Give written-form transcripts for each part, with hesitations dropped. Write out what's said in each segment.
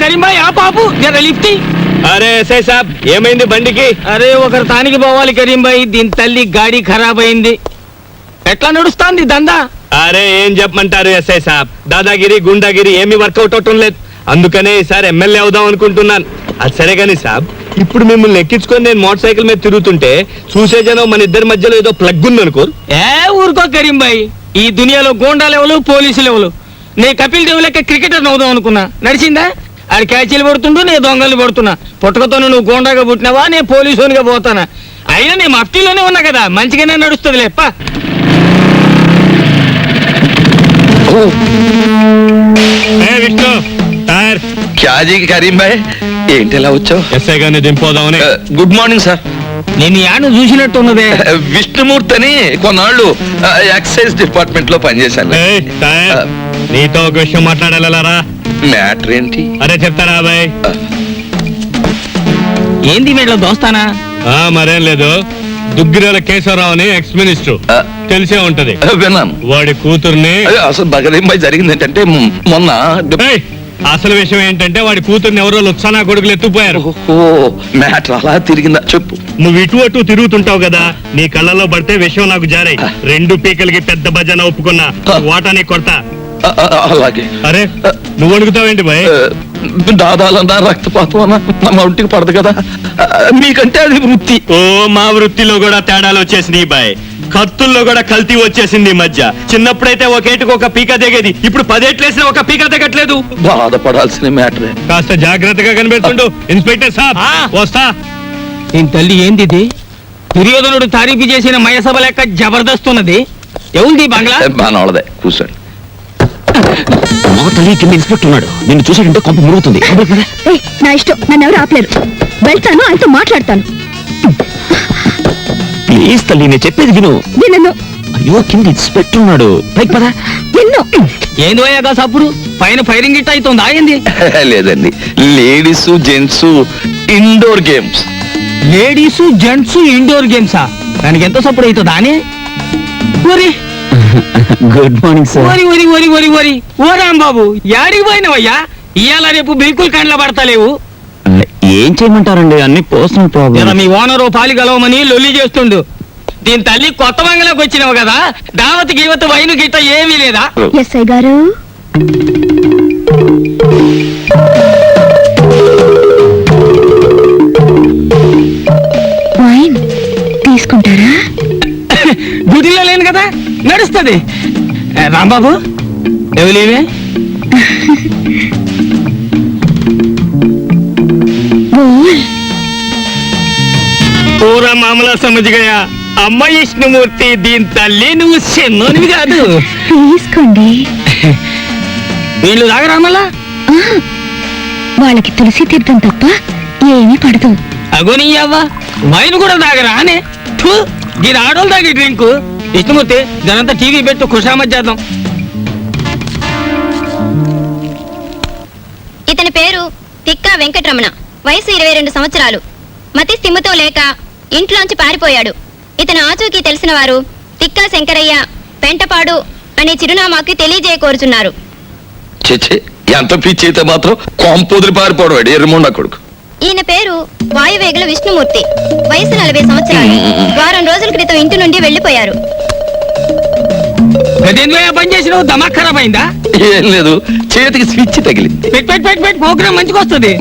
కరీంబాయ్ ఆ పాపు జర లిఫ్ట్. అరే ఎస్ఐ సాబ్ ఏమైంది బండికి? అరే ఒకరు తానికి పోవాలి కరీంబాయ్, దీని తల్లి గాడి ఖరాబ్ అయింది. ఎట్లా నడుస్తాంది దందా? అరే ఏం చెప్పమంటారు ఎస్ఐ సాబ్, దాదాగిరి గుండాగిరి ఏమీ వర్కౌట్ అవటం లేదు. అందుకనే ఈసారి ఎమ్మెల్యే అవుదాం అనుకుంటున్నాను. అది సరే గాని సాబ్, ఇప్పుడు మిమ్మల్ని ఎక్కించుకొని నేను మోటార్ సైకిల్ మీద తిరుగుతుంటే చూసే జనం మన ఇద్దరి మధ్యలో ఏదో ప్లగ్ ఉంది అనుకో. ఊరుకో కరీంబాయ్, ఈ దునియాలో గోండాలు ఎవరు పోలీసులు ఎవరు? నే కపిల్ దేవ్ లెక్క క్రికెటర్ అవుదాం అనుకున్నా, నడిచిందా? ఆడు క్యాచీలు పడుతుండు, నేను దొంగలు పడుతున్నా. పుట్టకతో నువ్వు గోండాగా పుట్టినావా, నేను పోలీసునిగా పోతానా? అయినా నేను మఫ్టీలోనే ఉన్నా కదా, మంచిగానే నడుస్తుంది లేప్ప. విష్ణు టైర్ క్యాజీ కరీం భాయ్, ఏంటి ఎలా వచ్చావు? ఎస్ఐ గారిని దింపోదామని. Good morning sir. నేను యాను చూసినట్టు ఉన్నదే. విష్ణుమూర్తి అని కొన్నాళ్ళు ఎక్సైజ్ డిపార్ట్మెంట్ లో పనిచేశాను. నీతో ఒక విషయం మాట్లాడాలరా. మ్యాటర్ ఏంటి? అరే చెప్తారా బాయ్? ఏంది వీళ్ళ దోస్తానా? మరేం లేదు, దుగ్గిరాల కేశవరావు అని ఎక్స్ మినిస్టర్, తెలిసే ఉంటది. విన్నాను. వాడి కూతుర్ని. అసలు బగదేం భాయ్ జరిగింది ఏంటంటే మొన్న అసలు విషయం ఏంటంటే వాడి కూతుర్ని ఎవరో లుత్సానా కొడుకులు ఎత్తుపోయారు. మ్యాటర్ అలా తిరిగిందా చెప్పు. నువ్వు ఇటు అటు తిరుగుతుంటావు కదా, నీ కళ్ళలో పడితే విషయం నాకు జారాయి. 2 పీకలకి పెద్ద భజన ఒప్పుకున్నా, వాటాని కొడతా. అలాగే. అరే నువ్వు అడుగుతావేంటి బాయ్? దాదాలన్నా రక్తపాతం అన్నా మా ఒంటికి పడదు కదా, మీకంటే అది వృత్తి. ఓ మా వృత్తిలో కూడా తేడాలు వచ్చేసినాయి బాయ్. కత్తుల్లో కూడా కల్తీ వచ్చేసింది ఈ మధ్య. చిన్నప్పుడైతే ఒకేటికి ఒక పీక దిగేది, ఇప్పుడు 10 ఏట్లేసిన ఒక పీక దిగట్లేదు. బాధపడాల్సిన మ్యాటరే. కాస్త జాగ్రత్తగా కనిపెడుతుండు ఇన్స్పెక్టర్ సాబ్. వస్తా. దీని తల్లి ఏంది? దుర్యోధనుడు తారీఫు చేసిన మయసభ లెక్క జబర్దస్త్ ఉన్నది. ఎవరిది బంగ్లా? బానోళ్ళదే, కూర్చోండి. మా తల్లి కింద ఇన్స్పెక్టర్ ఉన్నాడు, నిన్ను చూసాడంటే కొంప మురుగుతుంది. నా ఇష్టం, నన్ను ఎవరు ఆపలేరు. వెళ్తాను, ఆయనతో మాట్లాడతాను. ప్లీజ్ తల్లి, నేను చెప్పేది విను. విన్ను. అయ్యో కింద ఇన్స్పెక్టర్ ఉన్నాడు, పైకి పదా. విన్ను. ఏంది పోయాక సప్పుడు పైన ఫైరింగ్ గిట్ అవుతుందా ఏంది? లేదండి, ladies gents indoor games. Ladies gents indoor గేమ్సా? దానికి ఎంత సప్పుడు అవుతుందా అని? Good morning sir. ఓరి ఓరి ఓరి ఓరి ఓరి ఓ రాంబాబు, యాడికి పోయినవయ్యా? ఇవాళ రేపు బిల్కుల్ కండ్ల పడతలేవు. ఏం చేయమంటారండి, అన్ని పర్సనల్ ప్రాబ్లమ్. మీ ఓనరు పాలి గలవమని లొల్లి చేస్తుండు. దీని తల్లి కొత్త బంగ్లాకి వచ్చినావు కదా, దావత్ గీవత్ వైను గిట్ట ఏమీ లేదా? ఎస్ఐ గారు, వైన్ తీసుకుంటారా? గుడిలో లేను కదా, నడుస్తుంది. రాంబాబు ఎవలేవే? పూరా మామలా సమజ్గయా. అమ్మ విష్ణుమూర్తి, దీని తల్లి నువ్వు చిన్నోనివి కాదు. తీసుకోండి. వీళ్ళు తాగరా మళ్ళా? వాళ్ళకి తులసి తీర్థం తప్ప ఏమీ పడదు. అగోని అవ్వ, వైన్ కూడా తాగరా అనే? దీని ఆడోళ్ళు తాగే డ్రింక్. విష్ణుమూర్తి, దానంతా టీవీ పెట్టు, ఖుషామత్ చేద్దాం. ఇతని పేరు తిక్కా వెంకటరమణ, వయసు 22 సంవత్సరాలు. మతి స్థిమితో లేక ఇంట్లోంచి పారిపోయాడు. ఇతను ఆచూకీ తెలిసిన వారు తిక్కా శంకరయ్య, పెంటపాడు అనే చిరునామాకి తెలియజేయకోరుచున్నారు. చెచ్చే, ఎంత పిచ్చి అయితే మాత్రం కొంపొదిరి పారిపోవడం ఎర్రమొండ కొడుకు. ఈయన పేరు వాయువేగుల విష్ణుమూర్తి, వయసు 40 సంవత్సరాలు. వారం రోజుల క్రితం ఇంటి నుండి వెళ్లిపోయారు. పని చేసినావు, దమాక్ ఖరాబ్ అయిందా? ఏం లేదు, చేతికి స్విచ్ తగిలింది. ప్రోగ్రామ్ మంచిగా వస్తుంది.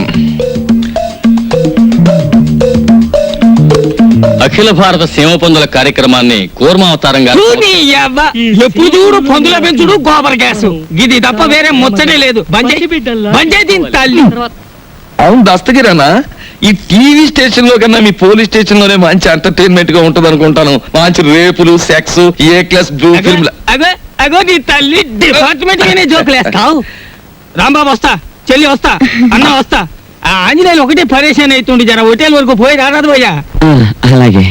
అఖిల భారత సీమ పందుల కార్యక్రమాన్ని కూర్మావతారంగా ఎప్పుడు చూడు పందుల పెంచుడు, గోబర్ గ్యాస్, ఇది తప్ప వేరే ముచ్చటే లేదు. తల్లి అవును దస్తగిరానా, ఈ టీవీ స్టేషన్ లో కన్నా మీ పోలీస్ స్టేషన్ లోనే మంచి ఎంటర్టైన్మెంట్ గా ఉంటది అనుకుంటాను. మంచి రేపులు, సెక్స్, ఏ క్లాస్ బ్లూ ఫిల్మ్. అగో నీ తల్లి డిపార్ట్మెంట్ గానే జోకులేస్తావు. రాంబాబు వస్తా, చెల్లి వస్తా, అన్న వస్తా. ఆంజనేయులు ఒకటే పరేషాన్ అవుతుండే, జర హోటల్ వరకు పోయి రాదు పోయా. అలాగే.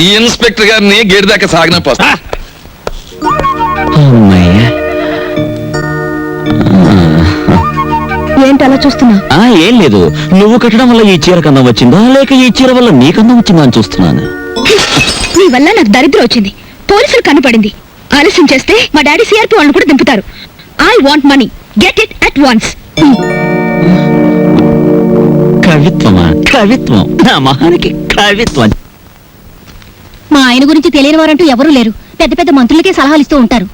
ఈ ఇన్స్పెక్టర్ గారిని గేట్ దాకా సాగిన పోస్తా. ఏంటి అలా చూస్తున్నా? ఏం లేదు, నువ్వు కట్టడం వల్ల ఈ చీర కన్నా వచ్చిందా, లేక ఈ చీర వల్ల నీ కన్నా వచ్చిందా అని చూస్తున్నాను. నీ వల్ల నాకు దరిద్రం వచ్చింది. పోలీసులు కనపడింది. ఆలస్యం చేస్తే మా డాడీ సిఆర్పి వాళ్ళని కూడా దింపుతారు. I want money, get it at once. కవిత్వమా? కవిత్వం నా మహానికి కవిత్వం. మా ఆయన గురించి తెలియని వారంటూ ఎవరూ లేరు. పెద్ద పెద్ద మంత్రులకే సలహాలు ఇస్తూ ఉంటారు.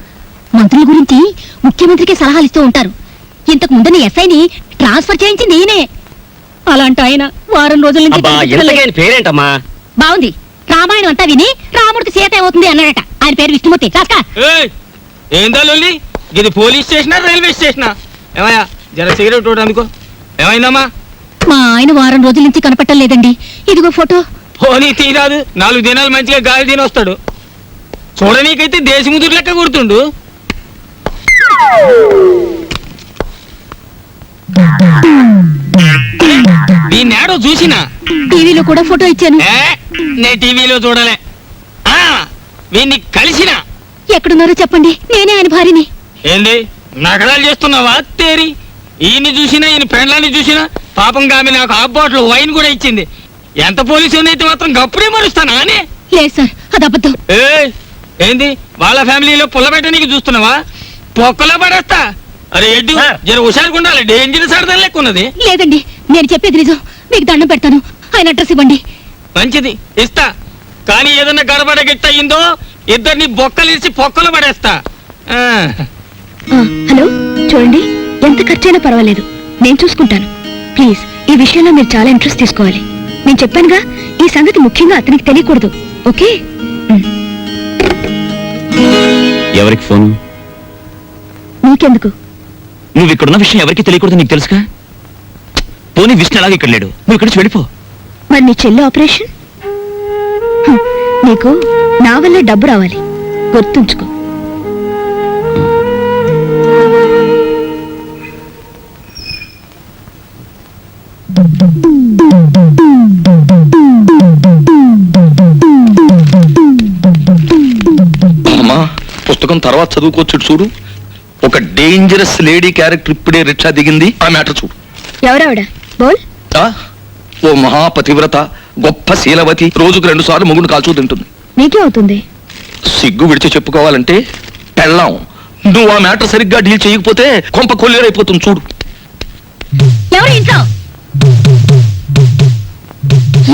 మంత్రుల గురించి ముఖ్యమంత్రికే సలహాలు ఇస్తూ ఉంటారు. ఇంతకు ముందని ఎస్ఐని ట్రాన్స్ఫర్ చేయించింది ఈయనే. అలాంటి ఆయన వారం రోజుల నుంచి కనిపించలేదు. పేరేంటమ్మా? బాగుంది. రామాయణం అంతా విని రాముడికి సీత ఏమవుతుంది అన్నాడట. ఆయన పేరు విష్ణుమూర్తి. కాస్కా ఏందా లొల్లి? ఇది పోలీస్ స్టేషనా రైల్వే స్టేషనా? ఏమయ్యా జర సిగరెట్ ఒకటి అందుకో. ఏమైందమ్మా? మా ఆయన వారం రోజుల నుంచి కనపట్టం లేదండి. ఇదిగో ఫోటో. పోనీ తీరాదు. 4 దినాలు మంచిగా గాలి తిని వస్తాడు. చూడనీకైతే దేశముదురు లెక్క గుర్తుండు. దీన్నేడో చూసినా టీవీలో కూడా ఫోటో ఇచ్చాను. నే టీవీలో చూడలే. వీన్ని కలిసినా. ఎక్కడున్నారో చెప్పండి, నేనే ఆయన భార్యని. ఏంది నగరాలు చేస్తున్నావా తేరి? ఈయన్ని చూసినా ఈయన పెండ్లాన్ని చూసినా పాపం గామి నాకు హాఫ్ బాటిల్ వైన్ కూడా ఇచ్చింది. ఎంత పోలీసు అయితే మాత్రం గప్పుడే మరుస్తానా అనే? లేదు సార్, అది అబద్ధం. ఏంది వాళ్ళ ఫ్యామిలీలో పుల్లబెట్టనీకి చూస్తున్నావా? పొక్కలో పడేస్తా. అరే ఎడ్డు జర హుషారుకుండాలి. డేంజర్ సరదాలు లెక్క ఉన్నది. లేదండి, నేను చెప్పేది నిజం. మీకు దండం పెడతాను, ఆయన అడ్రస్ ఇవ్వండి. మంచిది, ఇస్తా. కానీ ఏదన్నా గడబడ గిట్ట అయ్యిందో ఇద్దరిని బొక్కలిసి పొక్కలు పడేస్తా. హలో, చూడండి, ఎంత ఖర్చైనా పర్వాలేదు, నేను చూసుకుంటాను. ప్లీజ్, ఈ విషయంలో మీరు చాలా ఇంట్రెస్ట్ తీసుకోవాలి. నేను చెప్పానుగా, ఈ సంగతి ముఖ్యంగా అతనికి తెలియకూడదు. ఓకే? ఎవరికి ఫోను? నీకెందుకు? నువ్వు ఇక్కడున్న విషయం ఎవరికి తెలియకూడదు, నీకు తెలుసుగా. పోనీ విష్ణు అలాగే ఇక్కడ లేడు, నువ్వు ఇక్కడి నుంచి వెళ్ళిపో. మరి నీ చెల్లి ఆపరేషన్? నీకు నా వల్ల డబ్బు రావాలి, గుర్తుంచుకో. అమ్మా, పుస్తకం తర్వాత చదువుకోవచ్చు. చూడు, ఒక డేంజరస్ లేడీ క్యారెక్టర్ ఇప్పుడే రిక్షా దిగింది. ఆ మ్యాటర్ చూడు. ఎవరావిడ? బోల్. ఓ మహాపతివ్రత, గొప్ప శీలవతి, రోజుకు 2 సార్లు మొగుడు కాల్చూ తింటుంది. నీకే అవుతుంది. సిగ్గు విడిచి చెప్పుకోవాలంటే పెళ్ళాం. నువ్వు ఆ మ్యాటర్ సరిగ్గా డీల్ చేయకపోతే కొంప కొల్లేరైపోతుంది. చూడు. ఎవరు ఇంట్లో?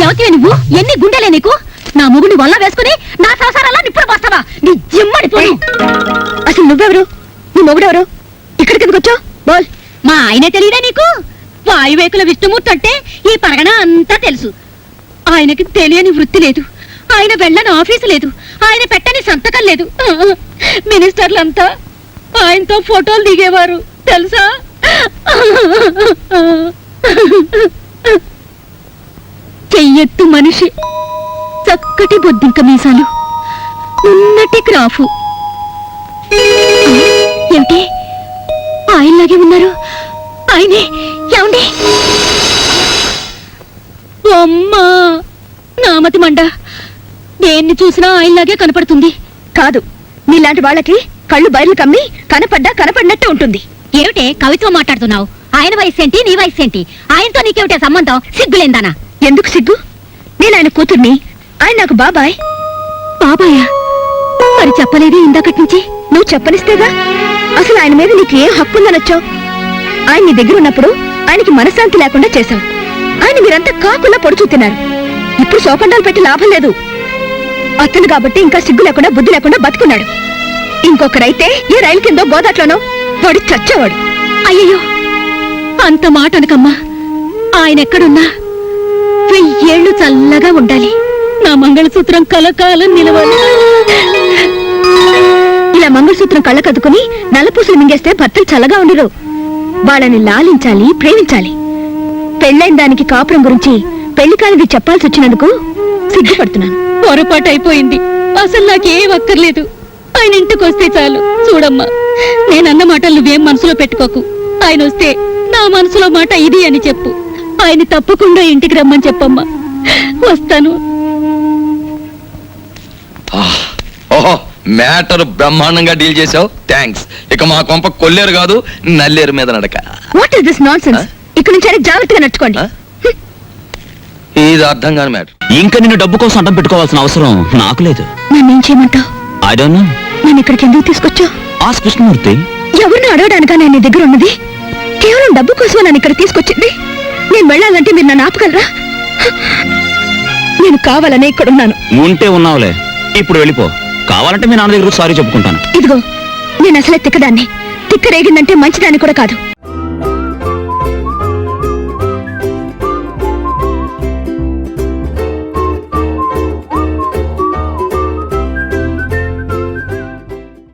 ఎవతివే నువ్వు? ఎన్ని గుండెలే నీకు? నా మొగుడిని వల్ల వేసుకుని నా సంసారాల్లో నిప్పుడు పోస్తావా? నీ జిమ్మడిపోయి. అసలు నువ్వెవరు? నీ మొగుడెవరు? ఇక్కడికి ఎందుకు వచ్చావు? బోల్. మా ఆయనే తెలియదా నీకు? వాయువేకుల విష్ణుమూర్తి అంటే ఈ పరగణ అంతా తెలుసు. ఆయనకి తెలియని వృత్తి లేదు, ఆయన వెళ్ళని ఆఫీసు లేదు, ఆయన పెట్టని సంతకం లేదు. మినిస్టర్లంతా ఆయనతో ఫోటోలు దిగేవారు తెలుసా? చెయ్యెత్తు మనిషి, చక్కటి బొద్దింక మీసాలు, ఉన్నటి క్రాఫు. ఏమిటి ఆయనలాగే ఉన్నారు? ఆయనే. ఏమండి? అమ్మా, నామతి మండ. దేన్ని చూసినా ఆయనలాగే కనపడుతుంది. కాదు, నీలాంటి వాళ్ళకి కళ్ళు బయలు కమ్మి కనపడినట్టు ఉంటుంది. ఏమిటే కవిత్వం మాట్లాడుతున్నావు? ఆయన వయసు ఏంటి, నీ వయసు ఏంటి? ఆయనతో నీకేమిటే సంబంధం? సిగ్గులేందానా? ఎందుకు సిగ్గు? నేను ఆయన కూతుర్ని, ఆయన నాకు బాబాయ్. బాబాయా? మరి చెప్పలేదే ఇందాకటి నుంచి? నువ్వు చెప్పనిస్తేగా. అసలు ఆయన మీద నీకు ఏం హక్కు ఉందనొచ్చావు? ఆయన నీ దగ్గర ఉన్నప్పుడు ఆయనకి మనశ్శాంతి లేకుండా చేశావు. ఆయన మీరంతా కాకులా పొడుచు తిన్నారు. ఇప్పుడు శోకండాలు పెట్టి లాభం లేదు. అతను కాబట్టి ఇంకా సిగ్గు లేకుండా బుద్ధి లేకుండా బతుకున్నాడు. ఇంకొకరైతే ఏ రైలు కిందో గోదాట్లోనో వాడు చచ్చేవాడు. అయ్యయ్యో, అంత మాట అనకమ్మా. ఆయన ఎక్కడున్నా 1000 ఏళ్ళు చల్లగా ఉండాలి. నా మంగళసూత్రం కలకాలం నిలవాలి. ఇలా మంగళసూత్రం కళ్ళకద్దుకుని నల్లపూసలు మింగేస్తే భర్తలు చల్లగా ఉండరు. వాళ్ళని లాలించాలి, ప్రేమించాలి. పెళ్ళైన దానికి కాపురం గురించి పెళ్లి కానిది చెప్పాల్సి వచ్చినందుకు సిగ్గుపడుతున్నాను. పొరపాటు అయిపోయింది. అసలు నాకేం అక్కర్లేదు. ఆయన ఇంటికి వస్తే చాలు. చూడమ్మా, నేనన్న మాటలు నువ్వేం మనసులో పెట్టుకోకు. ఆయన వస్తే నా మనసులో మాట ఇది అని చెప్పు. ఆయన తప్పకుండా ఇంటికి రమ్మని చెప్పమ్మా. వస్తాను. ఓహో, మ్యాటర్ బ్రహ్మాండంగా డీల్ చేసావు. థ్యాంక్స్. ఇక మా కొంప కొల్లేరు కాదు, నల్లేరు మీద నడక. What is this nonsense? ఇక్కడ నుంచి జాగ్రత్తగా నడుచుకోండి. ఇది అర్థం కాని మ్యాటర్. ఇంకా నిన్ను డబ్బు కోసం అడ్డం పెట్టుకోవాల్సిన అవసరం నాకు లేదు. నన్నేం చేయమంటావు? I don't know. నన్ను ఇక్కడికి ఎందుకు తీసుకొచ్చావు? ఆస్ కృష్ణమూర్తి. ఎవరిని అడగడానికా నేను నీ దగ్గర ఉన్నది? కేవలం డబ్బు కోసమే నన్ను ఇక్కడ తీసుకొచ్చింది. నేను వెళ్ళాలంటే మీరు నన్ను ఆపగలరా? నేను కావాలనే ఇక్కడున్నాను. ఉంటే ఉన్నావులే, ఇప్పుడు వెళ్ళిపో. కావాలంటే మీ నాన్న దగ్గర సారీ చెప్పుకుంటాను. ఇదిగో, నేను అసలే తిక్కదాన్ని. తిక్క రేగిందంటే మంచిదాన్ని కూడా కాదు.